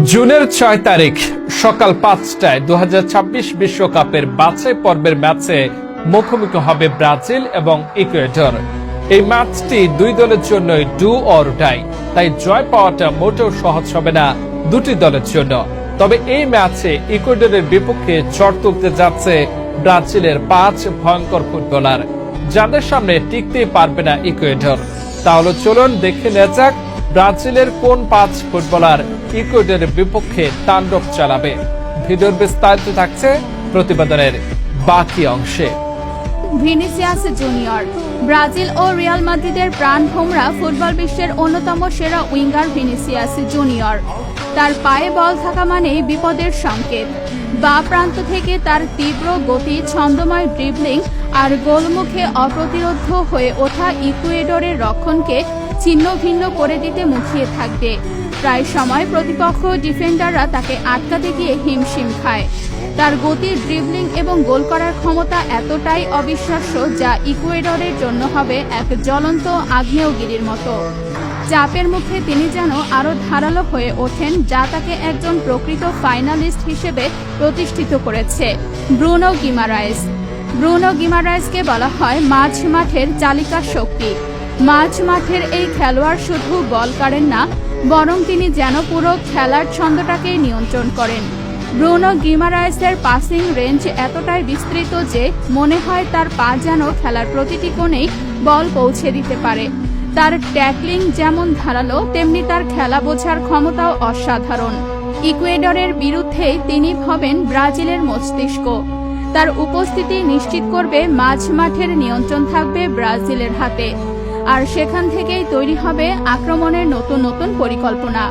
জুনের ৬ তারিখ সকাল ৫টায় ২০২৬ বিশ্বকাপের বাছাই পর্বের ম্যাচে মুখোমুখি হবে ব্রাজিল এবং ইকুয়েডর। এই ম্যাচটি দুই দলের জন্যই ডু অর ডাই, তাই জয় পাওয়াটা মোটেও সহজ হবে না দুটি দলের জন্য। তবে এই ম্যাচে ইকুয়েডরের বিপক্ষে চড় তুলতে যাচ্ছে ব্রাজিলের ৫ ভয়ঙ্কর ফুটবলার, যাদের সামনে টিকতেই পারবে না ইকুয়েডর। তাহলে চলুন দেখে নেওয়া যাক ব্রাজিলের কোন ৫ ফুটবলার ইকুয়েডরের বিপক্ষে তাণ্ডব চালাবে। ভিডিওর বিস্তারিত থাকছে প্রতিবেদনের বাকি অংশে। Vinicius junior. ব্রাজিল ও রিয়াল মাদ্রিদের প্রাণভোমরা ফুটবল বিশ্বের অন্যতম সেরা উইঙ্গার ভিনিসিয়াস জুনিয়র। তার পায়ে বল থাকা মানেই বিপদের সংকেত। বাঁ প্রান্ত থেকে তার তীব্র গতি, ছন্দময় ড্রিবলিং আর গোলমুখে অপ্রতিরোধ হয়ে ওঠা ইকুয়েডরের রক্ষণকে ছিন্ন ভিন্ন করে দিতে মুখিয়ে থাকবে। প্রায় সময় প্রতিপক্ষ ডিফেন্ডাররা তাকে আটকাতে গিয়ে হিমশিম খায়। তার গতি, ড্রিবলিং এবং গোল করার ক্ষমতা এতটাই অবিশ্বাস্য যা ইকুয়েডরের জন্য হবে এক জ্বলন্ত আগ্নেয়গিরির মতো। চাপের মুখে তিনি যেন আরও ধারালো হয়ে ওঠেন, যা তাকে একজন প্রকৃত ফাইনালিস্ট হিসেবে প্রতিষ্ঠিত করেছে। Bruno Guimaraes. ব্রুনো গিমারায়েসকে বলা হয় মাঝ মাঠের চালিকা শক্তি। মাঝ মাঠের এই খেলোয়াড় শুধু বল কাড়েন না, বরং তিনি যেন পুরো খেলার ছন্দটাকেই নিয়ন্ত্রণ করেন। ব্রুনো গিমারায়েসের পাসিং রেঞ্জ এতটাই বিস্তৃত যে মনে হয় তার পা যেন খেলার প্রতিটি কোণেই বল পৌঁছে দিতে পারে। তার ট্যাকলিং যেমন ধারালো, তেমনি তার খেলা বোঝার ক্ষমতাও অসাধারণ। ইকুয়েডরের বিরুদ্ধেই তিনি হবেন ব্রাজিলের মস্তিষ্ক। তার উপস্থিতি নিশ্চিত করবে মাঝ মাঠের নিয়ন্ত্রণ থাকবে ব্রাজিলের হাতে, আর সেখান থেকেই তৈরি হবে আক্রমণের নতুন নতুন পরিকল্পনা।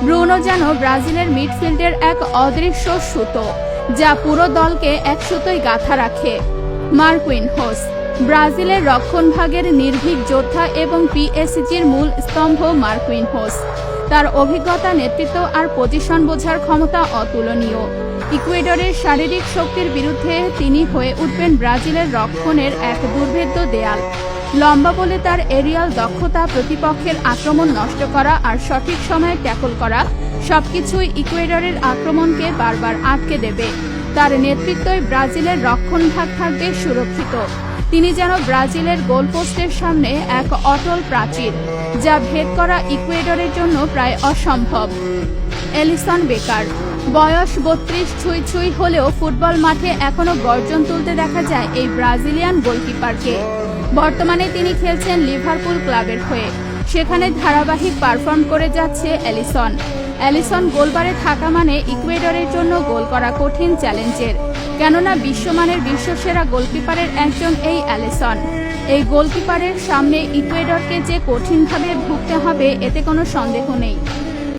ব্রুনো যেন ব্রাজিলের মিডফিল্ডের এক অদৃশ্য সুতো, যা পুরো দলকে এক সুতোয় গাঁথা রাখে। মার্কুইনহোস। ব্রাজিলের রক্ষণভাগের নির্ভীক যোদ্ধা এবং পিএসজির মূল স্তম্ভ মার্কুইনহোস। তার অভিজ্ঞতা, নেতৃত্ব আর পজিশন বোঝার ক্ষমতা অতুলনীয়। ইকুয়েডরের শারীরিক শক্তির বিরুদ্ধে তিনি হয়ে উঠবেন ব্রাজিলের রক্ষণের এক দুর্ভেদ্য দেয়াল। লম্বা বলে তার এরিয়াল দক্ষতা, প্রতিপক্ষের আক্রমণ নষ্ট করা আর সঠিক সময়ে ট্যাকল করা সবকিছুই ইকুয়েডরের আক্রমণকে বারবার আটকে দেবে। তার নেতৃত্বই ব্রাজিলের রক্ষণভাগ থাকবে সুরক্ষিত। তিনি যেন ব্রাজিলের গোলপোস্টের সামনে এক অটল প্রাচীর, যা ভেদ করা ইকুয়েডরের জন্য প্রায় অসম্ভব। এলিসন বেকার। বয়স ৩২ ছুঁই ছুঁই হলেও ফুটবল মাঠে এখনো গর্জন তুলতে দেখা যায় এই ব্রাজিলিয়ান গোলকিপারকে। বর্তমানে তিনি খেলছেন লিভারপুল ক্লাবের হয়ে। সেখানে ধারাবাহিক পারফর্ম করে যাচ্ছে এলিসন গোলবারে থাকা মানে ইকুয়েডরের জন্য গোল করা কঠিন চ্যালেঞ্জের, কেননা বিশ্বমানের বিশ্বসেরা গোলকিপারের একজন এই এলিসন। এই গোলকিপারের সামনে ইকুয়েডরকে যে কঠিনভাবে ভুগতে হবে এতে কোনো সন্দেহ নেই।